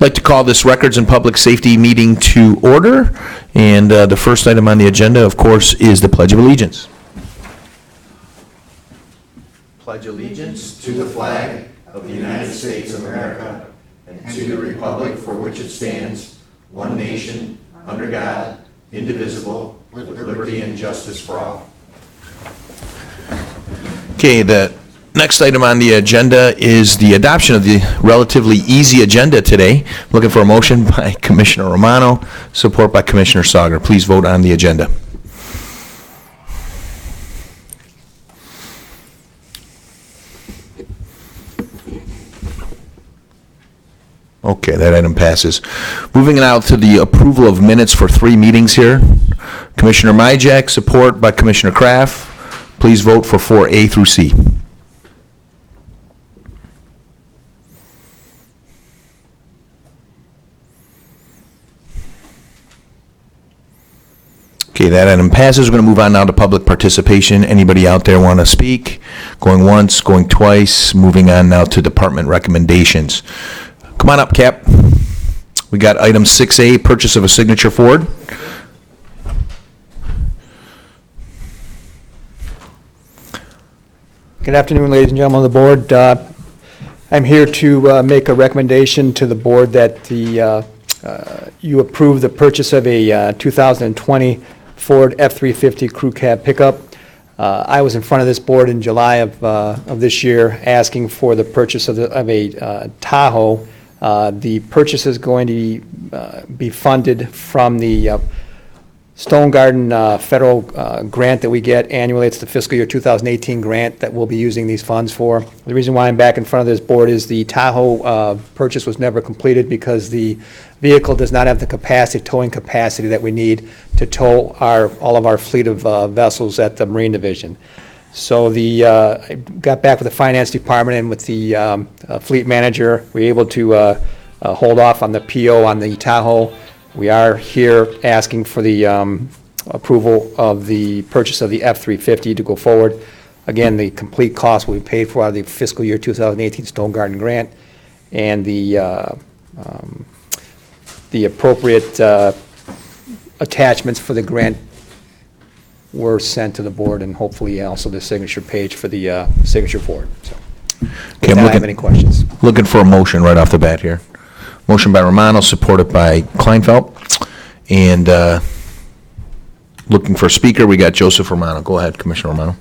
I'd like to call this Records and Public Safety meeting to order. And the first item on the agenda, of course, is the Pledge of Allegiance. Pledge allegiance to the flag of the United States of America and to the republic for which it stands, one nation, under God, indivisible, with liberty and justice for all. Okay, the next item on the agenda is the adoption of the relatively easy agenda today. Looking for a motion by Commissioner Romano, support by Commissioner Sauger. Please vote on the agenda. Okay, that item passes. Moving now to the approval of minutes for 3 meetings here. Commissioner Myjak, support by Commissioner Kraft. Please vote for 4A through C. Okay, that item passes. We're going to move on now to public participation. Anybody out there want to speak? Going once, going twice. Moving on now to department recommendations. Come on up, Cap. We got item 6A, purchase of a signature Ford. Good afternoon, ladies and gentlemen of the board. I'm here to make a recommendation to the board that you approve the purchase of a 2020 Ford F-350 crew cab pickup. I was in front of this board in July of this year asking for the purchase of a Tahoe. The purchase is going to be funded from the Stone Garden federal grant that we get annually. It's the fiscal year 2018 grant that we'll be using these funds for. The reason why I'm back in front of this board is the Tahoe purchase was never completed because the vehicle does not have the towing capacity that we need to tow all of our fleet of vessels at the Marine Division. So I got back with the finance department and with the fleet manager. We were able to hold off on the PO on the Tahoe. We are here asking for the approval of the purchase of the F-350 to go forward. Again, the complete cost will be paid for out of the fiscal year 2018 Stone Garden grant, and the appropriate attachments for the grant were sent to the board, and hopefully also the signature page for the signature for it. So, Okay, I don't have any questions. Looking for a motion right off the bat here. Motion by Romano, supported by Kleinfeld. And looking for a speaker, we got Joseph Romano. Go ahead, Commissioner Romano.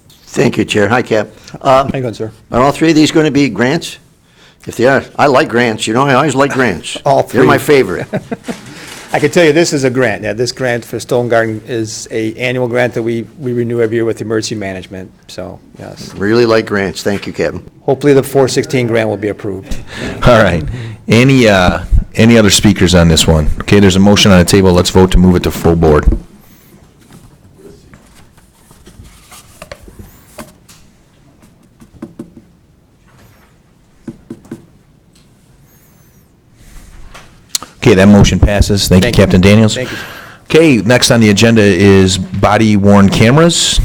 Thank you, Chair. Hi, Cap. How you doing, sir? Are all 3 of these going to be grants? If they are, I like grants. You know, I always like grants. All 3. They're my favorite. I can tell you this is a grant. Yeah, this grant for Stone Garden is an annual grant that we renew every year with emergency management. So, yes. Really like grants. Thank you, Captain. Hopefully the 416 grant will be approved. All right. Any other speakers on this one? Okay, there's a motion on the table. Let's vote to move it to full board. Okay, that motion passes. Thank you, Captain Daniels. Thank you. Okay, next on the agenda is body-worn cameras.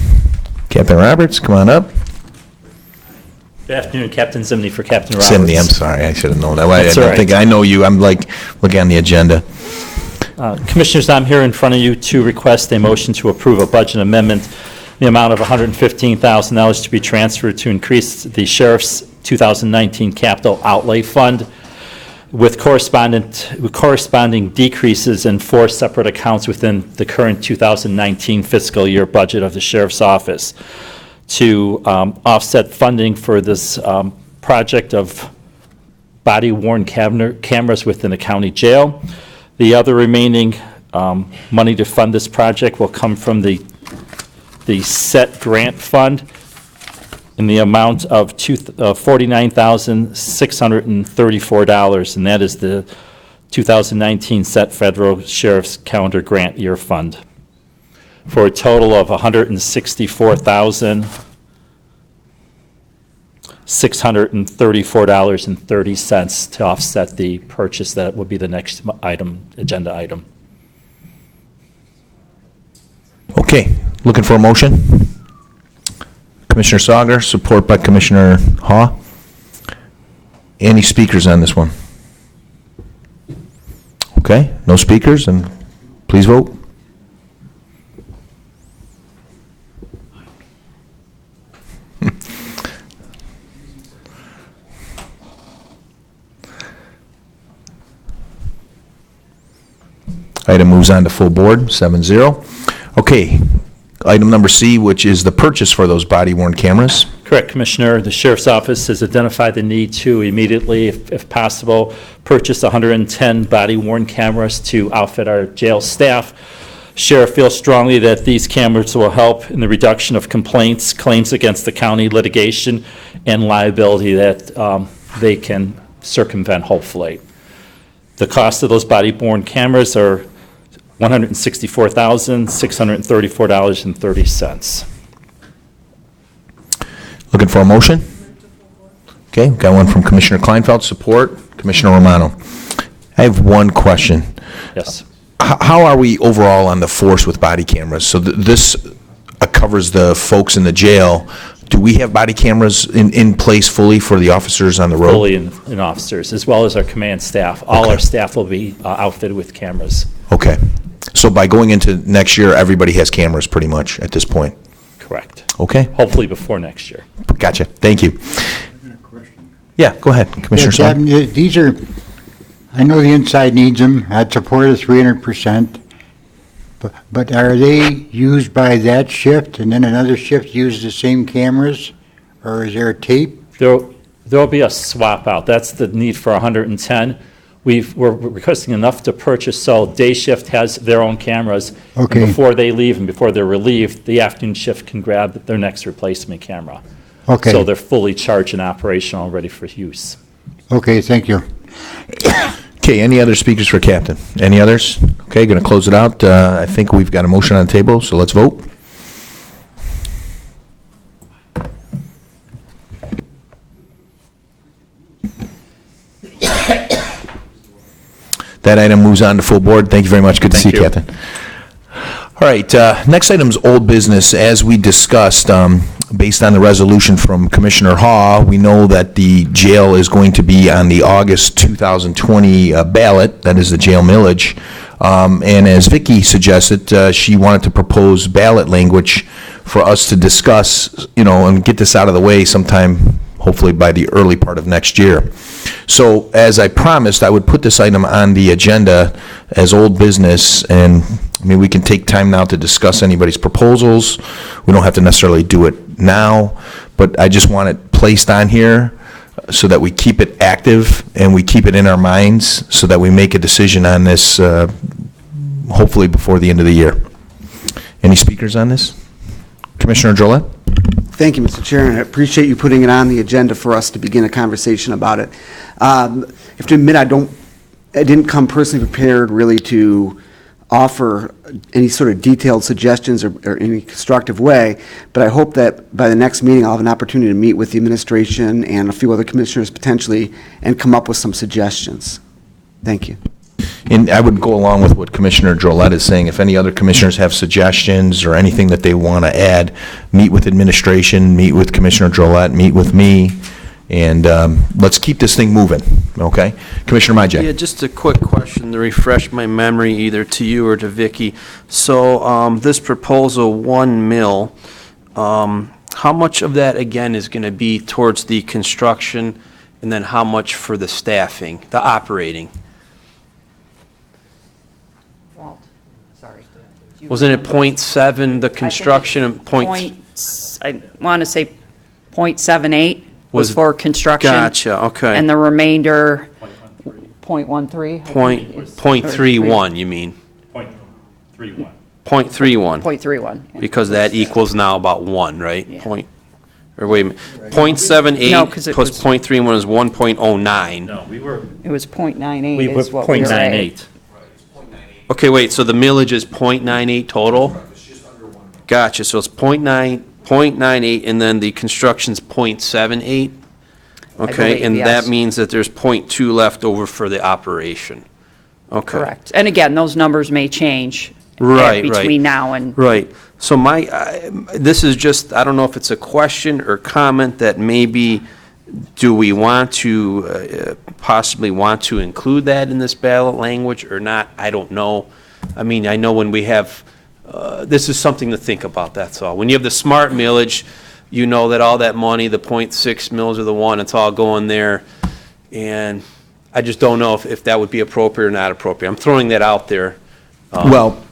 Captain Roberts, come on up. Good afternoon, Captain Zimney for Captain Roberts. Zimney, I'm sorry, I should have known that. I That's don't all right. think I know you. I'm like looking on the agenda. Commissioners, I'm here in front of you to request a motion to approve a budget amendment in the amount of $115,000 to be transferred to increase the Sheriff's 2019 capital outlay fund with corresponding decreases in 4 separate accounts within the current 2019 fiscal year budget of the Sheriff's Office to offset funding for this project of body-worn cameras within the county jail. The other remaining money to fund this project will come from the SET grant fund in the amount of $49,634, and that is the 2019 SET Federal Sheriff's Calendar Grant Year Fund, for a total of $164,634.30 to offset the purchase. That would be the next agenda item. Okay, looking for a motion? Commissioner Sauger, support by Commissioner Haw. Any speakers on this one? Okay, no speakers, and please vote. Item moves on to full board, 7-0. Okay, item number C, which is the purchase for those body-worn cameras. Correct, Commissioner. The Sheriff's Office has identified the need to immediately, if possible, purchase 110 body-worn cameras to outfit our jail staff. Sheriff feels strongly that these cameras will help in the reduction of complaints, claims against the county, litigation, and liability that they can circumvent, hopefully. The cost of those body-worn cameras are $164,634.30. Looking for a motion? Okay, got one from Commissioner Kleinfeld, support. Commissioner Romano. I have one question. Yes. How are we overall on the force with body cameras? So this covers the folks in the jail. Do we have body cameras in place fully for the officers on the road? Fully in officers, as well as our command staff. All our staff will be outfitted with cameras. Okay. So by going into next year, everybody has cameras pretty much at this point? Correct. Okay, Hopefully before next year. gotcha. Thank you. Yeah, go ahead, Commissioner Yeah, Slaughter. Captain, these are, I know the inside needs them, I'd support it 300%, but are they used by that shift and then another shift use the same cameras? Or is there a tape? There'll be a swap out. That's the need for 110. We're requesting enough to purchase, so day shift has their own cameras. And Okay. before they leave and before they're relieved, the afternoon shift can grab their next replacement camera. Okay. So they're fully charged and operational, ready for use. Okay, thank you. Okay, any other speakers for Captain? Any others? Okay, going to close it out. I think we've got a motion on the table, so let's vote. That item moves on to full board. Thank you very much. Good to see you, Thank you. Captain. All right, next item is old business. As we discussed, based on the resolution from Commissioner Haw, we know that the jail is going to be on the August 2020 ballot. That is the jail millage. And as Vicki suggested, she wanted to propose ballot language for us to discuss, and get this out of the way sometime, hopefully by the early part of next year. So as I promised, I would put this item on the agenda as old business, and we can take time now to discuss anybody's proposals. We don't have to necessarily do it now, but I just want it placed on here so that we keep it active and we keep it in our minds so that we make a decision on this hopefully before the end of the year. Any speakers on this? Commissioner Drollet? Thank you, Mr. Chair, and I appreciate you putting it on the agenda for us to begin a conversation about it. I have to admit, I didn't come personally prepared really to offer any sort of detailed suggestions or any constructive way, but I hope that by the next meeting, I'll have an opportunity to meet with the administration and a few other commissioners potentially and come up with some suggestions. Thank you. And I would go along with what Commissioner Drollet is saying. If any other commissioners have suggestions or anything that they want to add, meet with administration, meet with Commissioner Drollet, meet with me, and let's keep this thing moving, okay? Commissioner Majek? Yeah, just a quick question to refresh my memory, either to you or to Vicki. So this proposal, 1 mil, how much of that, again, is going to be towards the construction, and then how much for the staffing, the operating? Walt, sorry. Wasn't it .7, the construction, and I want to say .78 was Was- for construction. Gotcha, okay. And the remainder, .13? .31, you mean? .31. .31, .31. because that equals now about 1, right? Yeah. Or wait a minute, .78 No, 'cause it plus was- .31 is 1.09. No, we were It was .98 we were is what we were at. .98. Okay, wait, so the millage is .98 total? Gotcha, so it's .98, and then the construction's .78? Okay, believe, and yes. that means that there's .2 left over for the operation? Okay. Correct. And again, those numbers may change Right, right. between now and, Right, so this is just, I don't know if it's a question or comment that maybe do we want to, possibly want to include that in this ballot language or not? I don't know. I mean, I know when we have, this is something to think about, that's all. When you have the smart millage, you know that all that money, the .6 mils or the 1, it's all going there. And I just don't know if that would be appropriate or not appropriate. I'm throwing that out there. Well,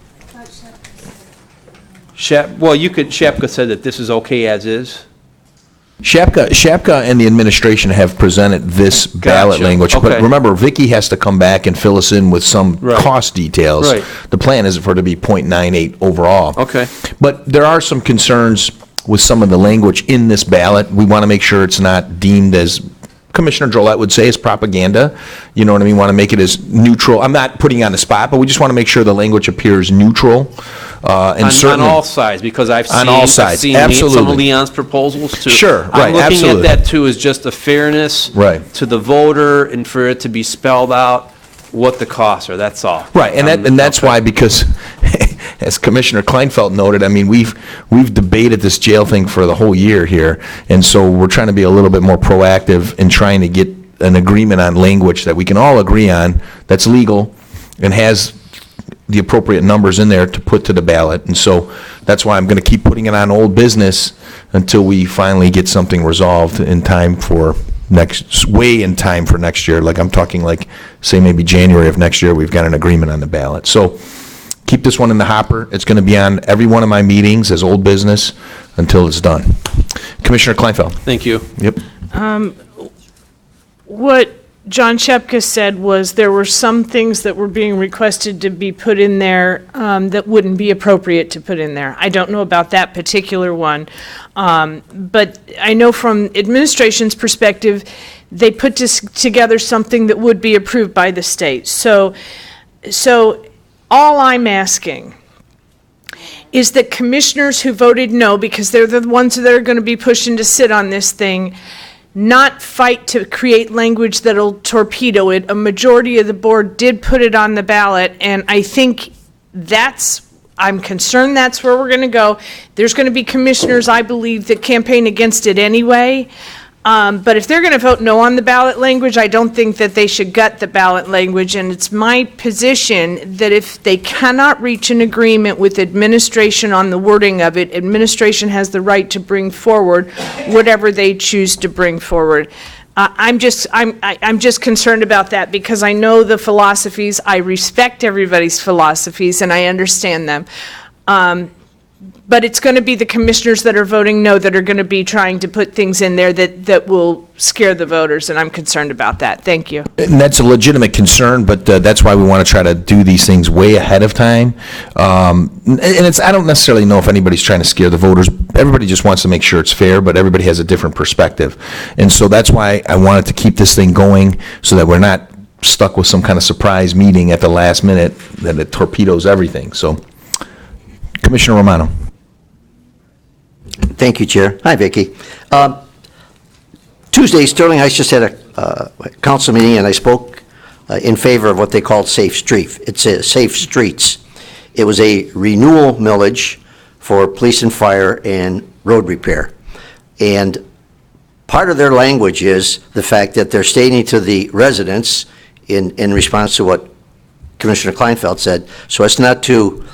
Shapka said that this is okay as is. Shapka and the administration have presented this ballot Gotcha. language, but Okay. remember, Vicky has to come back and fill us in with some Right. cost details. Right. The plan is for it to be .98 overall. Okay. But there are some concerns with some of the language in this ballot. We want to make sure it's not deemed as, Commissioner Drollet would say, as propaganda. You know what I mean? Want to make it as neutral. I'm not putting you on the spot, but we just want to make sure the language appears neutral. And On certainly all sides, because I've seen. On all sides, I've seen absolutely. some of Leon's proposals too. Sure, right, I'm looking absolutely. at that too as just a fairness. Right. To the voter and for it to be spelled out what the costs are, that's all. Right, and that's Okay. why, because, as Commissioner Kleinfeld noted, I mean, we've debated this jail thing for the whole year here, and so we're trying to be a little bit more proactive in trying to get an agreement on language that we can all agree on, that's legal, and has the appropriate numbers in there to put to the ballot. And so that's why I'm going to keep putting it on old business until we finally get something resolved in time for way in time for next year. Like, I'm talking like, say maybe January of next year, we've got an agreement on the ballot. So keep this one in the hopper. It's going to be on every one of my meetings as old business until it's done. Commissioner Kleinfeld. Thank you. Yep. What John Shepka said was there were some things that were being requested to be put in there that wouldn't be appropriate to put in there. I don't know about that particular one. But I know from administration's perspective, they put together something that would be approved by the state. So all I'm asking is that commissioners who voted no, because they're the ones that are going to be pushing to sit on this thing, not fight to create language that'll torpedo it. A majority of the board did put it on the ballot, and I think I'm concerned that's where we're going to go. There's going to be commissioners, I believe, that campaign against it anyway. But if they're going to vote no on the ballot language, I don't think that they should gut the ballot language. And it's my position that if they cannot reach an agreement with administration on the wording of it, administration has the right to bring forward whatever they choose to bring forward. I'm just concerned about that because I know the philosophies. I respect everybody's philosophies and I understand them. But it's going to be the commissioners that are voting no that are going to be trying to put things in there that will scare the voters, and I'm concerned about that. Thank you. And that's a legitimate concern, but that's why we want to try to do these things way ahead of time. And I don't necessarily know if anybody's trying to scare the voters. Everybody just wants to make sure it's fair, but everybody has a different perspective. And so that's why I wanted to keep this thing going so that we're not stuck with some kind of surprise meeting at the last minute that it torpedoes everything. So, Commissioner Romano. Thank you, Chair. Hi, Vicki. Tuesday, Sterling Heights just had a council meeting, and I spoke in favor of what they called safe street. It's safe streets. It was a renewal millage for police and fire and road repair. And part of their language is the fact that they're stating to the residents in response to what Commissioner Kleinfeld said, so as not to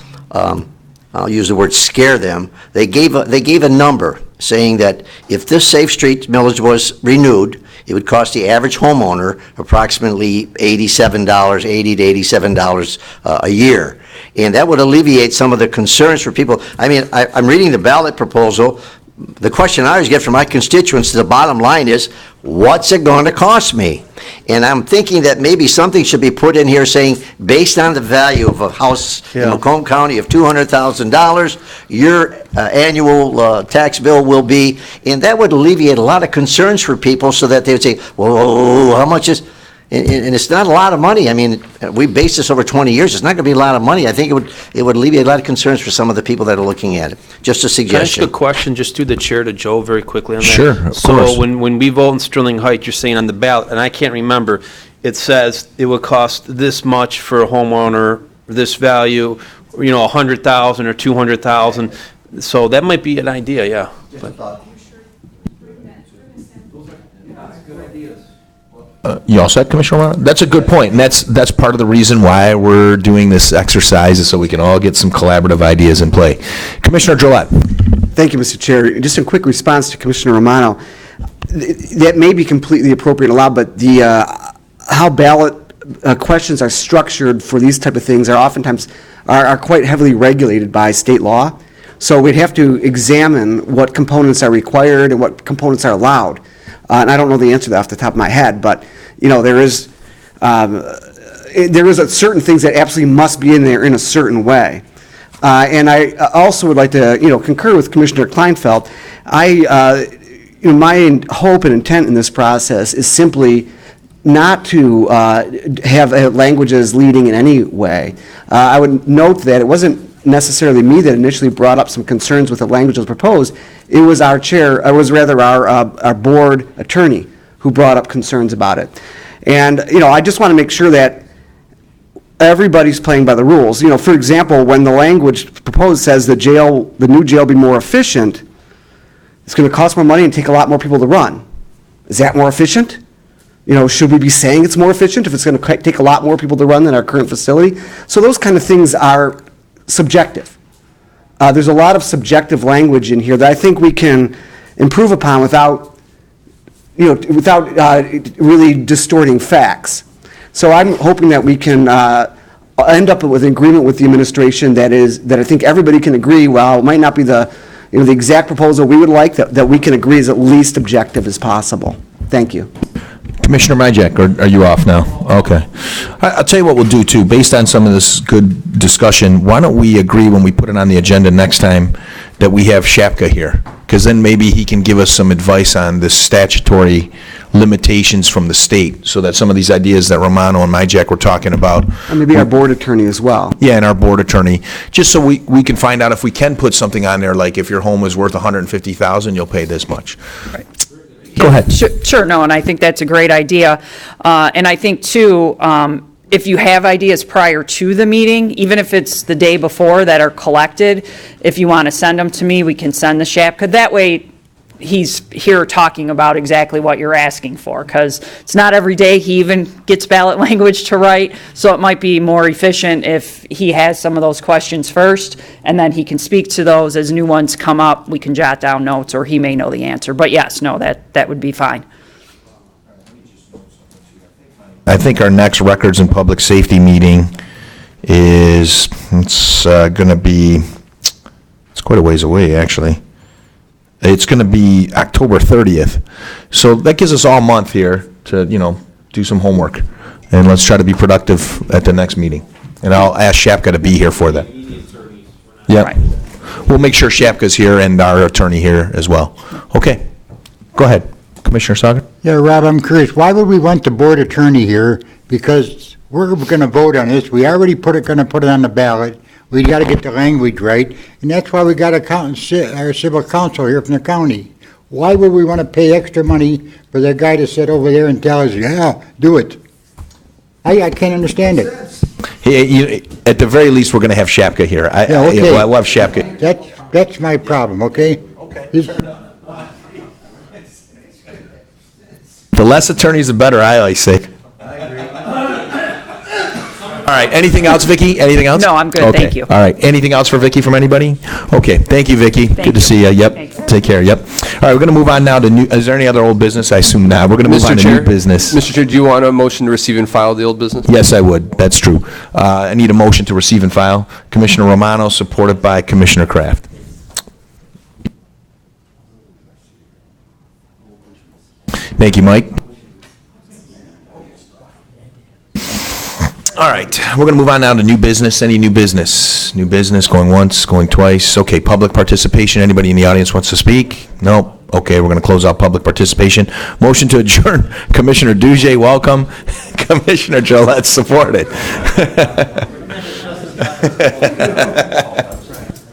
I'll use the word scare them. They gave a number saying that if this Safe Street millage was renewed, it would cost the average homeowner approximately $80 to $87 a year. And that would alleviate some of the concerns for people. I mean, I'm reading the ballot proposal. The question I always get from my constituents, the bottom line is, what's it going to cost me? And I'm thinking that maybe something should be put in here saying, based on the value of a house in Macomb County of $200,000, your annual tax bill will be, and that would alleviate a lot of concerns for people so that they would say, whoa, how much is, and it's not a lot of money. I mean, we based this over 20 years. It's not going to be a lot of money. I think it would alleviate a lot of concerns for some of the people that are looking at it. Just a Can I ask suggestion. a question, just through the chair to Joe very quickly on that? Sure, of course. So when we vote in Sterling Heights, you're saying on the ballot, and I can't remember, it says it would cost this much for a homeowner, this value, you know, 100,000 or 200,000. So that might be an idea, yeah. You all set, Commissioner Romano? That's a good point, and that's part of the reason why we're doing this exercise, is so we can all get some collaborative ideas in play. Commissioner Gillette. Thank you, Mr. Chair. Just a quick response to Commissioner Romano. That may be completely appropriate and allowed, but how ballot questions are structured for these type of things are oftentimes are quite heavily regulated by state law. So we'd have to examine what components are required and what components are allowed. And I don't know the answer to that off the top of my head, but there is certain things that absolutely must be in there in a certain way. And I also would like to concur with Commissioner Kleinfeld. My hope and intent in this process is simply not to have languages leading in any way. I would note that it wasn't necessarily me that initially brought up some concerns with the language that was proposed. It was our our board attorney who brought up concerns about it. And, I just want to make sure that everybody's playing by the rules. For example, when the language proposed says the new jail be more efficient, it's going to cost more money and take a lot more people to run. Is that more efficient? Should we be saying it's more efficient if it's going to take a lot more people to run than our current facility? So those kind of things are subjective. There's a lot of subjective language in here that I think we can improve upon without really distorting facts. So I'm hoping that we can end up with an agreement with the administration that I think everybody can agree, while it might not be the exact proposal we would like, that we can agree is at least objective as possible. Thank you. Commissioner Majek, or are you off now? Okay. I'll tell you what we'll do, too. Based on some of this good discussion, why don't we agree when we put it on the agenda next time that we have Shapka here? Because then maybe he can give us some advice on the statutory limitations from the state, so that some of these ideas that Romano and Majek were talking about. And maybe our board attorney as well. Yeah, and our board attorney, just so we can find out if we can put something on there, like if your home is worth $150,000, you'll pay this much. Right. Go ahead. Sure, no, and I think that's a great idea. And I think, too, if you have ideas prior to the meeting, even if it's the day before that are collected, if you want to send them to me, we can send the Shapka. That way, he's here talking about exactly what you're asking for, because it's not every day he even gets ballot language to write, so it might be more efficient if he has some of those questions first, and then he can speak to those. As new ones come up, we can jot down notes, or he may know the answer. But yes, no, that would be fine. I think our next Records and Public Safety meeting is, it's going to be, it's quite a ways away, actually. It's going to be October 30th. So that gives us all month here to, do some homework. And let's try to be productive at the next meeting. And I'll ask Shapka to be here for that. Yeah. Right. We'll make sure Shapka's here and our attorney here as well. Okay. Go ahead. Commissioner Sagar? Yeah, Rob, I'm curious, why would we want the board attorney here? Because we're going to vote on this. We already going to put it on the ballot. We got to get the language right, and that's why we got our civil counsel here from the county. Why would we want to pay extra money for that guy to sit over there and tell us, yeah, do it? I can't understand it. Hey, at the very least, we're going to have Shapka here. Yeah, okay. We'll have Shapka. That's my problem, okay? The less attorneys, the better, I always say. All right, anything else, Vicki? Anything else? No, I'm good, Okay. thank you. All right, anything else for Vicki from anybody? Okay, thank you, Vicki. Good to you. see you. Yep, Thanks. take care, yep. All right, we're going to move on now to new, is there any other old business? I assume not. We're going to move on to new business. Mr. Chair, do you want a motion to receive and file the old business? Yes, I would. That's true. I need a motion to receive and file. Commissioner Romano, supported by Commissioner Kraft. Thank you, Mike. All right, we're going to move on now to new business. Any new business? New business, going once, going twice. Okay, public participation. Anybody in the audience wants to speak? Nope. Okay, we're going to close out public participation. Motion to adjourn. Commissioner Duje, welcome. Commissioner Gillette, supported.